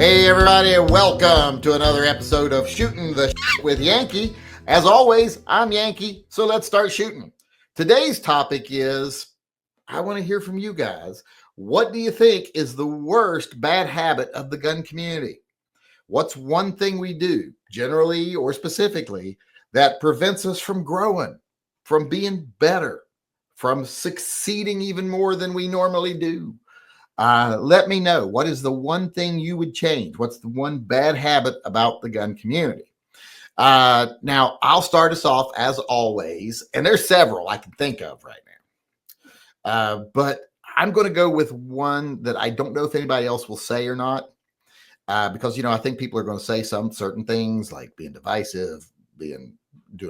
Hey everybody, and welcome to another episode of Shooting the Shit with Yankee. As always, I'm Yankee, so let's start shooting. Today's topic is, I want to hear from you guys. What do you think is the worst bad habit of the gun community? What's one thing we do, generally or specifically, that prevents us from growing, from being better, from succeeding even more than we normally do? Let me know. What is the one thing you would change? What's the one bad habit about the gun community? Now, I'll start us off as always, and there's several I can think of right now. But I'm going to go with one that I don't know if anybody else will say or not, because I think people are going to say some certain things like being divisive, doing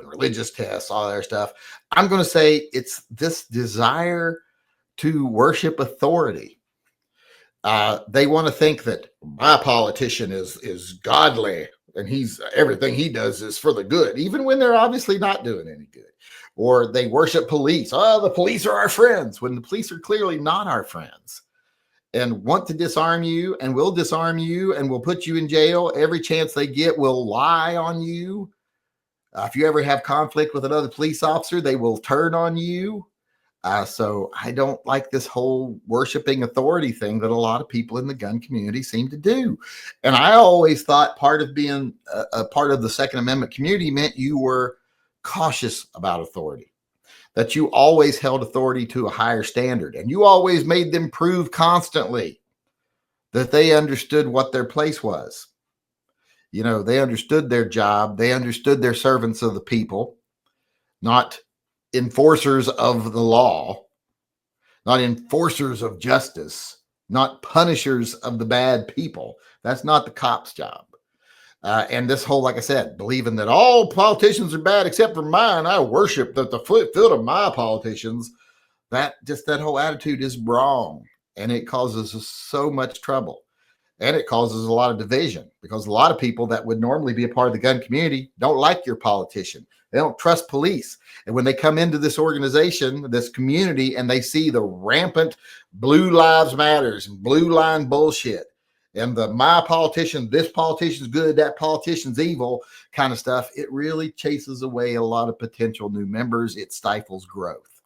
religious tests, all that stuff. I'm going to say it's this desire to worship authority. They want to think that my politician is godly and everything he does is for the good, even when they're obviously not doing any good. Or they worship police. Oh, the police are our friends, when the police are clearly not our friends and want to disarm you and will disarm you and will put you in jail. Every chance they get will lie on you. If you ever have conflict with another police officer, they will turn on you. So I don't like this whole worshiping authority thing that a lot of people in the gun community seem to do. And I always thought part of being a part of the Second Amendment community meant you were cautious about authority, that you always held authority to a higher standard, and you always made them prove constantly that they understood what their place was. They understood their job. They understood their servants of the people, not enforcers of the law, not enforcers of justice, not punishers of the bad people. That's not the cop's job. And this whole, like I said, believing that all politicians are bad except for mine, I worship the foot of my politicians. That whole attitude is wrong, and it causes us so much trouble. And it causes a lot of division because a lot of people that would normally be a part of the gun community don't like your politician. They don't trust police. And when they come into this organization, this community, and they see the rampant Blue Lives Matters and blue line bullshit and my politician, this politician's good, that politician's evil kind of stuff, it really chases away a lot of potential new members. It stifles growth.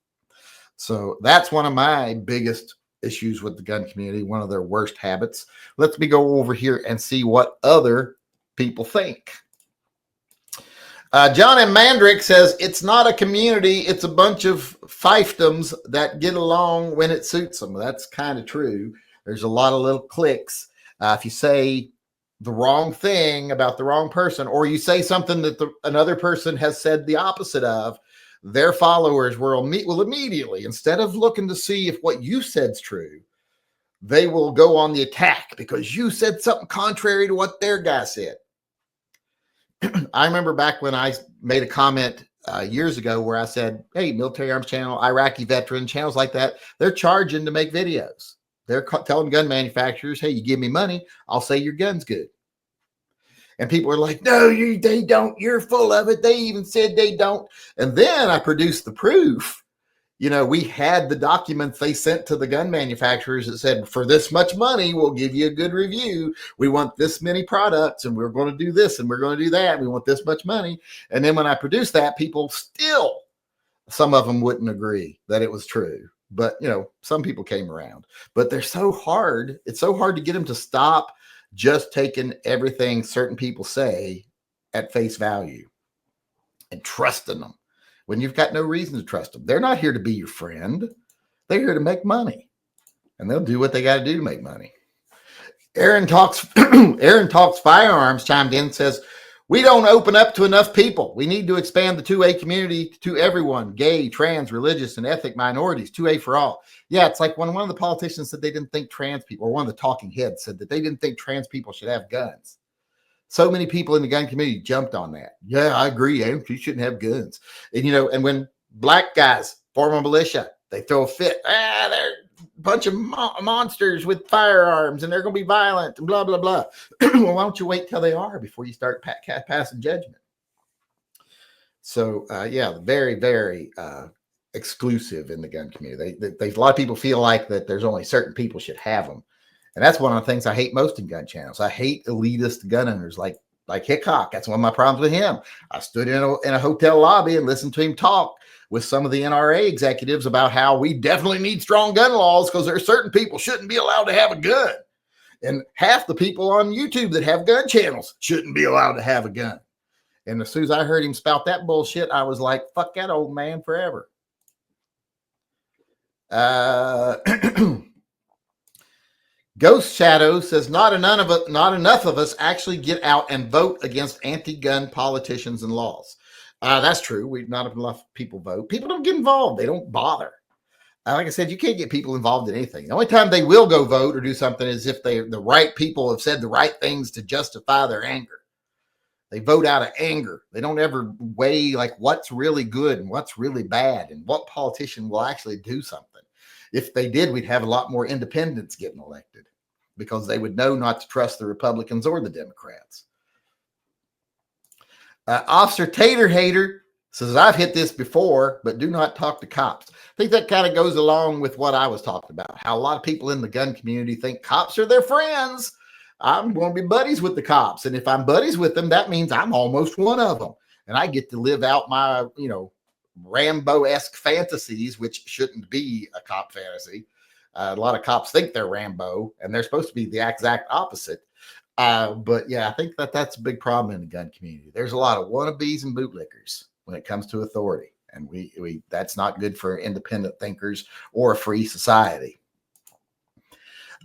So that's one of my biggest issues with the gun community, one of their worst habits. Let me go over here and see what other people think. John M. Mandrick says, it's not a community, it's a bunch of fiefdoms that get along when it suits them. That's kind of true. There's a lot of little cliques. If you say the wrong thing about the wrong person, or you say something that another person has said the opposite of, their followers will immediately, instead of looking to see if what you said's true, they will go on the attack because you said something contrary to what their guy said. I remember back when I made a comment years ago where I said, hey, Military Arms Channel, Iraqi veteran, channels like that, they're charging to make videos. They're telling gun manufacturers, hey, you give me money, I'll say your gun's good. And people are like, no, they don't. You're full of it. They even said they don't. And then I produced the proof. We had the documents they sent to the gun manufacturers that said, for this much money, we'll give you a good review. We want this many products, and we're going to do this, and we're going to do that. We want this much money. And then when I produced that, people still, some of them wouldn't agree that it was true. But, some people came around. But they're so hard. It's so hard to get them to stop just taking everything certain people say at face value and trusting them when you've got no reason to trust them. They're not here to be your friend. They're here to make money, and they'll do what they got to do to make money. Aaron Talks Firearms chimed in and says, we don't open up to enough people. We need to expand the 2A community to everyone, gay, trans, religious, and ethnic minorities, 2A for all. Yeah, it's like when one of the politicians said they didn't think trans people, or one of the talking heads said that they didn't think trans people should have guns. So many people in the gun community jumped on that. Yeah, I agree. You shouldn't have guns. And, and when black guys form a militia, they throw a fit. They're a bunch of monsters with firearms and they're going to be violent and blah, blah, blah. Well, why don't you wait till they are before you start passing judgment? So, very, very exclusive in the gun community. A lot of people feel like that there's only certain people should have them. And that's one of the things I hate most in gun channels. I hate elitist gun owners like Hickok. That's one of my problems with him. I stood in a hotel lobby and listened to him talk with some of the NRA executives about how we definitely need strong gun laws because there are certain people shouldn't be allowed to have a gun. And half the people on YouTube that have gun channels shouldn't be allowed to have a gun. And as soon as I heard him spout that bullshit, I was like, fuck that old man forever. Ghost Shadow says not enough of us actually get out and vote against anti-gun politicians and laws. That's true. Not enough people vote. People don't get involved. They don't bother. Like I said, you can't get people involved in anything. The only time they will go vote or do something is if the right people have said the right things to justify their anger. They vote out of anger. They don't ever weigh like what's really good and what's really bad and what politician will actually do something. If they did, we'd have a lot more independents getting elected because they would know not to trust the Republicans or the Democrats. Officer Tater Hater says, I've hit this before, but do not talk to cops. I think that kind of goes along with what I was talking about, how a lot of people in the gun community think cops are their friends. I'm going to be buddies with the cops. And if I'm buddies with them, that means I'm almost one of them. And I get to live out my, Rambo-esque fantasies, which shouldn't be a cop fantasy. A lot of cops think they're Rambo, and they're supposed to be the exact opposite. But yeah, I think that's a big problem in the gun community. There's a lot of wannabes and bootlickers when it comes to authority. And we that's not good for independent thinkers or a free society.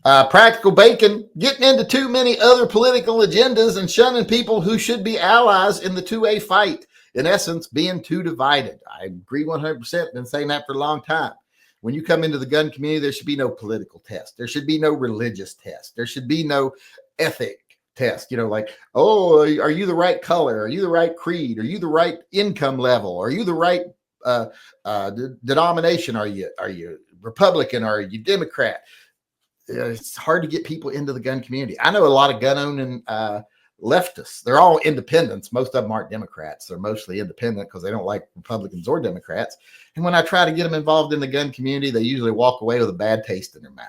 Practical Bacon, getting into too many other political agendas and shunning people who should be allies in the 2A fight. In essence, being too divided. I agree 100%. Been saying that for a long time. When you come into the gun community, there should be no political test. There should be no religious test. There should be no ethic test. Like, oh, are you the right color? Are you the right creed? Are you the right income level? Are you the right denomination? Are you Republican? Are you Democrat? It's hard to get people into the gun community. I know a lot of gun owning leftists. They're all independents. Most of them aren't Democrats. They're mostly independent because they don't like Republicans or Democrats. And when I try to get them involved in the gun community, they usually walk away with a bad taste in their mouth.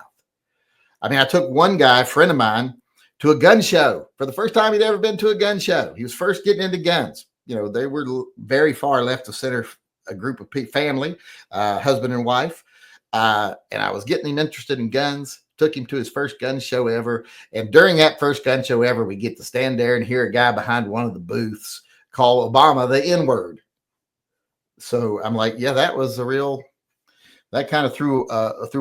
I mean, I took one guy, a friend of mine, to a gun show for the first time he'd ever been to a gun show. He was first getting into guns. They were very far left of center, a group of family, husband and wife. And I was getting him interested in guns. Took him to his first gun show ever. And during that first gun show ever, we get to stand there and hear a guy behind one of the booths call Obama the N-word. So I'm like, yeah, that was that kind of threw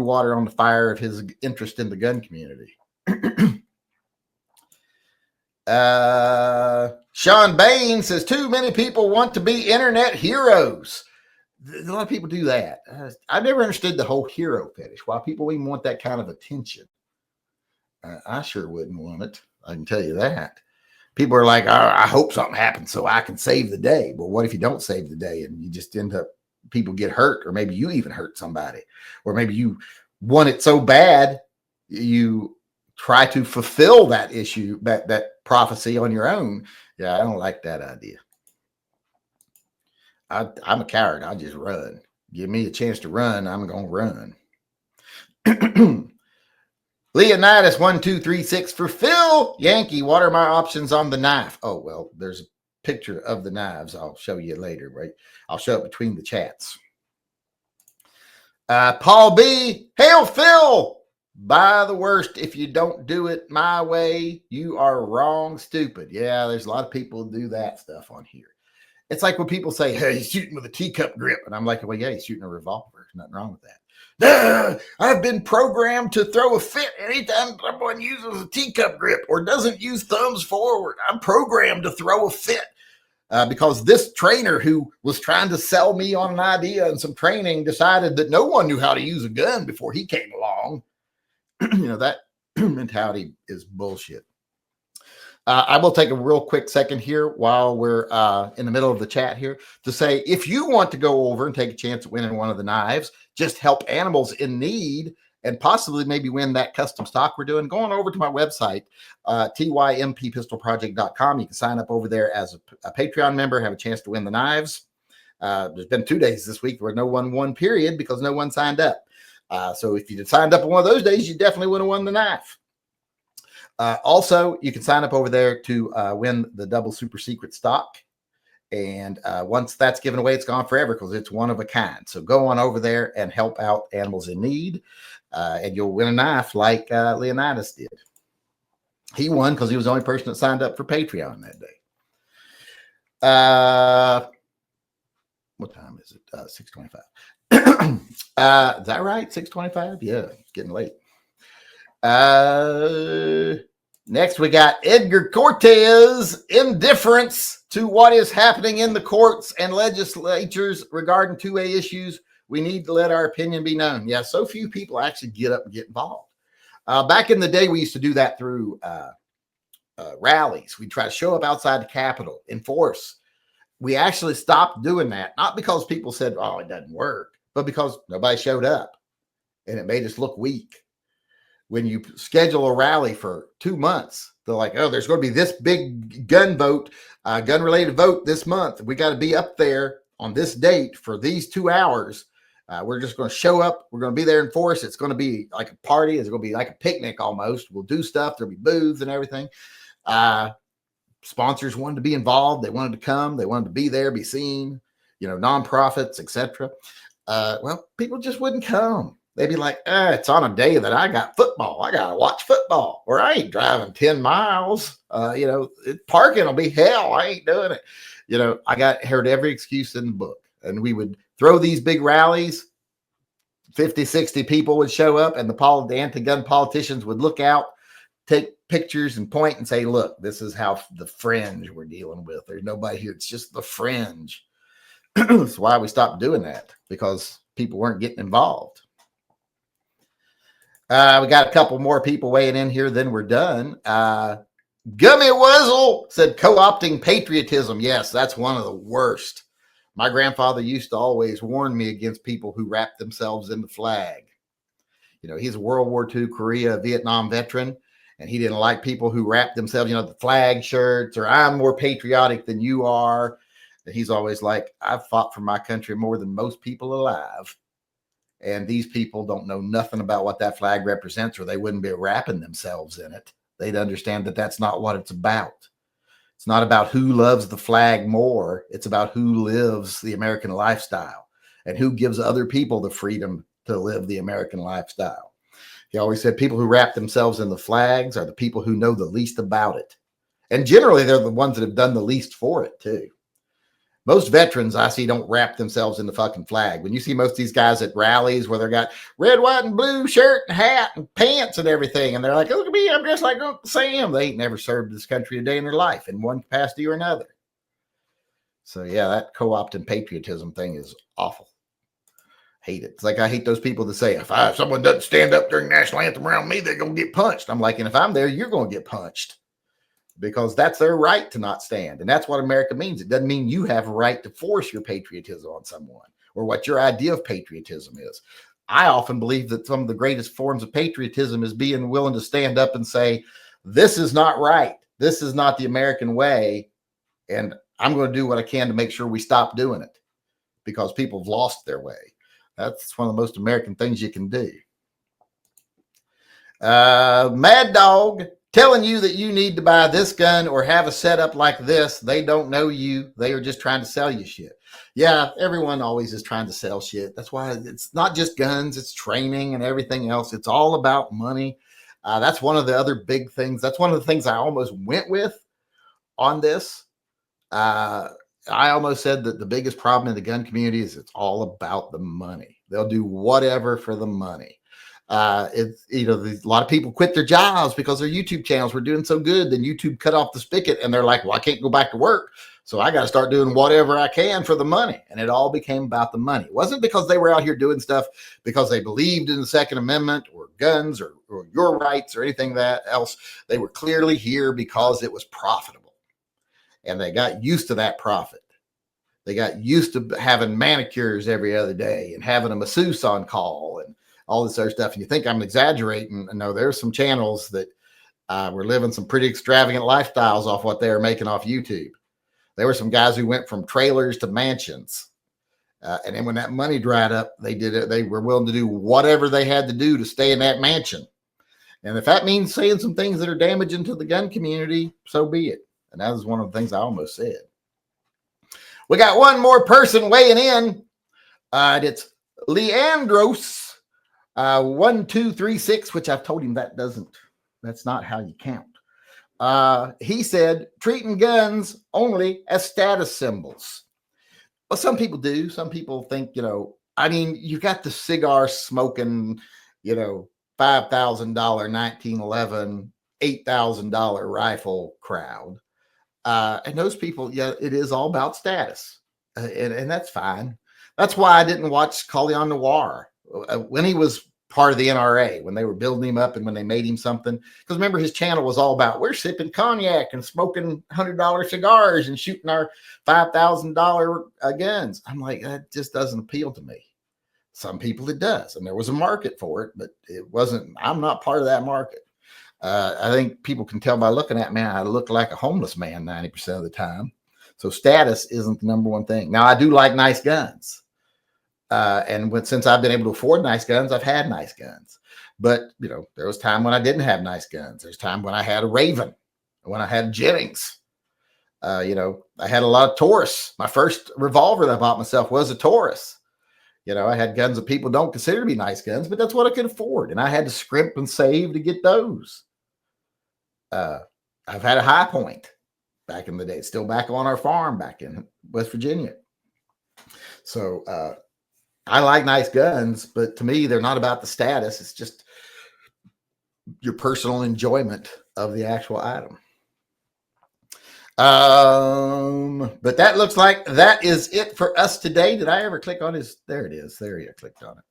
water on the fire of his interest in the gun community. Sean Bain says, too many people want to be internet heroes. A lot of people do that. I've never understood the whole hero fetish. Why people even want that kind of attention. I sure wouldn't want it. I can tell you that. People are like, I hope something happens so I can save the day. Well, what if you don't save the day and you just end up, people get hurt, or maybe you even hurt somebody, or maybe you want it so bad you try to fulfill that issue, that prophecy on your own. Yeah, I don't like that idea. I'm a coward. I'll just run. Give me a chance to run, I'm going to run. Leonidas 1236 for Phil Yankee. What are my options on the knife? Oh, well, there's a picture of the knives. I'll show you later, right? I'll show it between the chats. Paul B. Hail, Phil. Buy the worst. If you don't do it my way, you are wrong, stupid. Yeah, there's a lot of people who do that stuff on here. It's like when people say, hey, he's shooting with a teacup grip. And I'm like, well, yeah, he's shooting a revolver. There's nothing wrong with that. I've been programmed to throw a fit anytime someone uses a teacup grip or doesn't use thumbs forward. I'm programmed to throw a fit because this trainer who was trying to sell me on an idea and some training decided that no one knew how to use a gun before he came along. That mentality is bullshit. I will take a real quick second here while we're in the middle of the chat here to say, if you want to go over and take a chance at winning one of the knives, just help animals in need and possibly maybe win that custom stock we're doing, going over to my website, TYMPpistolproject.com. You can sign up over there as a Patreon member, have a chance to win the knives. There's been 2 days this week where no one won, period, because no one signed up. So if you signed up on one of those days, you definitely would have won the knife. Also, you can sign up over there to win the double super secret stock. And once that's given away, it's gone forever because it's one of a kind. So go on over there and help out animals in need. And you'll win a knife like Leonidas did. He won because he was the only person that signed up for Patreon that day. What time is it? 6:25. Is that right? 6:25? Yeah, it's getting late. Next, we got Edgar Cortez, indifference to what is happening in the courts and legislatures regarding 2A issues. We need to let our opinion be known. Yeah, so few people actually get up and get involved. Back in the day, we used to do that through rallies. We'd try to show up outside the Capitol, enforce. We actually stopped doing that, not because people said, oh, it doesn't work, but because nobody showed up and it made us look weak. When you schedule a rally for 2 months, they're like, oh, there's going to be this big gun vote, gun-related vote this month. We got to be up there on this date for these 2 hours. We're just going to show up. We're going to be there in force. It's going to be like a party. It's going to be like a picnic almost. We'll do stuff. There'll be booths and everything. Sponsors wanted to be involved. They wanted to come. They wanted to be there, be seen, nonprofits, etc. Well, people just wouldn't come. They'd be like, it's on a day that I got football. I got to watch football, or I ain't driving 10 miles. Parking will be hell. I ain't doing it. I heard every excuse in the book. And we would throw these big rallies. 50, 60 people would show up, and the anti-gun politicians would look out, take pictures and point and say, look, this is how the fringe we're dealing with. There's nobody here. It's just the fringe. That's why we stopped doing that, because people weren't getting involved. We got a couple more people weighing in here, then we're done. Gummy Wuzzle said co-opting patriotism. Yes, that's one of the worst. My grandfather used to always warn me against people who wrap themselves in the flag. He's a World War II, Korea, Vietnam veteran, and he didn't like people who wrap themselves, the flag shirts, or I'm more patriotic than you are. And he's always like, I've fought for my country more than most people alive. And these people don't know nothing about what that flag represents, or they wouldn't be wrapping themselves in it. They'd understand that that's not what it's about. It's not about who loves the flag more. It's about who lives the American lifestyle and who gives other people the freedom to live the American lifestyle. He always said people who wrap themselves in the flags are the people who know the least about it. And generally, they're the ones that have done the least for it, too. Most veterans I see don't wrap themselves in the fucking flag. When you see most of these guys at rallies where they got red, white, and blue shirt and hat and pants and everything, and they're like, look at me, I'm just like Uncle Sam. They ain't never served this country a day in their life in one capacity or another. So, yeah, that co-opting patriotism thing is awful. Hate it. It's like I hate those people that say, if someone doesn't stand up during national anthem around me, they're going to get punched. I'm like, and if I'm there, you're going to get punched. Because that's their right to not stand. And that's what America means. It doesn't mean you have a right to force your patriotism on someone or what your idea of patriotism is. I often believe that some of the greatest forms of patriotism is being willing to stand up and say, this is not right. This is not the American way. And I'm going to do what I can to make sure we stop doing it, because people have lost their way. That's one of the most American things you can do. Mad Dog, telling you that you need to buy this gun or have a setup like this. They don't know you. They are just trying to sell you shit. Yeah, everyone always is trying to sell shit. That's why it's not just guns, it's training and everything else. It's all about money. That's one of the other big things. That's one of the things I almost went with on this. I almost said that the biggest problem in the gun community is it's all about the money. They'll do whatever for the money. A lot of people quit their jobs because their YouTube channels were doing so good. Then YouTube cut off the spigot and they're like, well, I can't go back to work. So I got to start doing whatever I can for the money. And it all became about the money. It wasn't because they were out here doing stuff because they believed in the Second Amendment or guns or your rights or anything that else. They were clearly here because it was profitable. And they got used to that profit. They got used to having manicures every other day and having a masseuse on call and all this other stuff. And you think I'm exaggerating. No, there's some channels that were living some pretty extravagant lifestyles off what they were making off YouTube. There were some guys who went from trailers to mansions. And then when that money dried up, they did it. They were willing to do whatever they had to do to stay in that mansion. And if that means saying some things that are damaging to the gun community, so be it. And that was one of the things I almost said. We got one more person weighing in. It's Leandros 1236, which I've told him that's not how you count. He said, treating guns only as status symbols. Well, some people do. Some people think, you got the cigar smoking, $5,000 1911, $8,000 rifle crowd. And those people, it is all about status. And that's fine. That's why I didn't watch Colion Noir when he was part of the NRA, when they were building him up and when they made him something. Because remember, his channel was all about, we're sipping cognac and smoking $100 cigars and shooting our $5,000 guns. I'm like, that just doesn't appeal to me. Some people it does. And there was a market for it, but it wasn't, I'm not part of that market. I think people can tell by looking at me, I look like a homeless man 90% of the time. So status isn't the number one thing. Now, I do like nice guns. Since I've been able to afford nice guns, I've had nice guns. But, there was time when I didn't have nice guns. There's time when I had a Raven, when I had Jennings. I had a lot of Taurus. My first revolver that I bought myself was a Taurus. I had guns that people don't consider to be nice guns, but that's what I could afford. And I had to scrimp and save to get those. I've had a High Point back in the day, still back on our farm back in West Virginia. So I like nice guns, but to me, they're not about the status. It's just your personal enjoyment of the actual item. But that looks like that is it for us today. Did I ever click on his? There it is. There you clicked on it.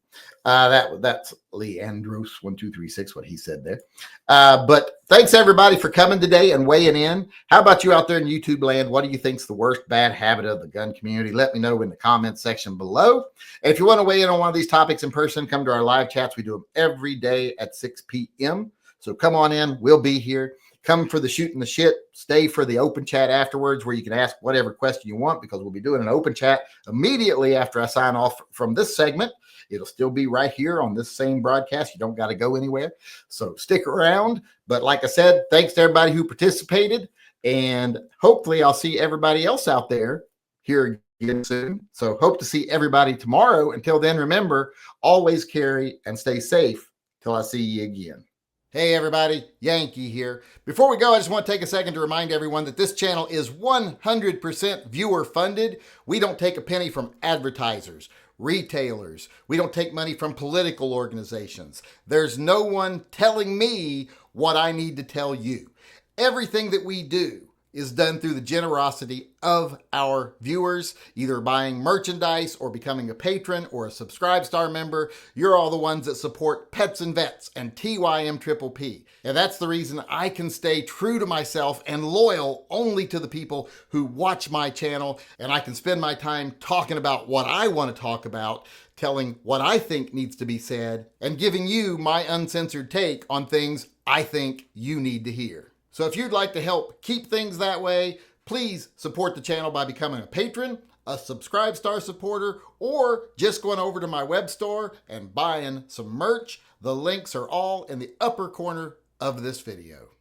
That's Leandros 1236, what he said there. But thanks everybody for coming today and weighing in. How about you out there in YouTube land? What do you think's the worst bad habit of the gun community? Let me know in the comments section below. And if you want to weigh in on one of these topics in person, come to our live chats. We do them every day at 6 p.m. So come on in. We'll be here. Come for the shooting the shit. Stay for the open chat afterwards where you can ask whatever question you want, because we'll be doing an open chat immediately after I sign off from this segment. It'll still be right here on this same broadcast. You don't got to go anywhere. So stick around. But like I said, thanks to everybody who participated. And hopefully I'll see everybody else out there here again soon. So hope to see everybody tomorrow. Until then, remember, always carry and stay safe till I see you again. Hey everybody, Yankee here. Before we go, I just want to take a second to remind everyone that this channel is 100% viewer funded. We don't take a penny from advertisers, retailers. We don't take money from political organizations. There's no one telling me what I need to tell you. Everything that we do is done through the generosity of our viewers, either buying merchandise or becoming a patron or a Subscribe Star member. You're all the ones that support Pets and Vets and TYMP. And that's the reason I can stay true to myself and loyal only to the people who watch my channel. And I can spend my time talking about what I want to talk about, telling what I think needs to be said, and giving you my uncensored take on things I think you need to hear. So if you'd like to help keep things that way, please support the channel by becoming a patron, a Subscribe Star supporter, or just going over to my web store and buying some merch. The links are all in the upper corner of this video.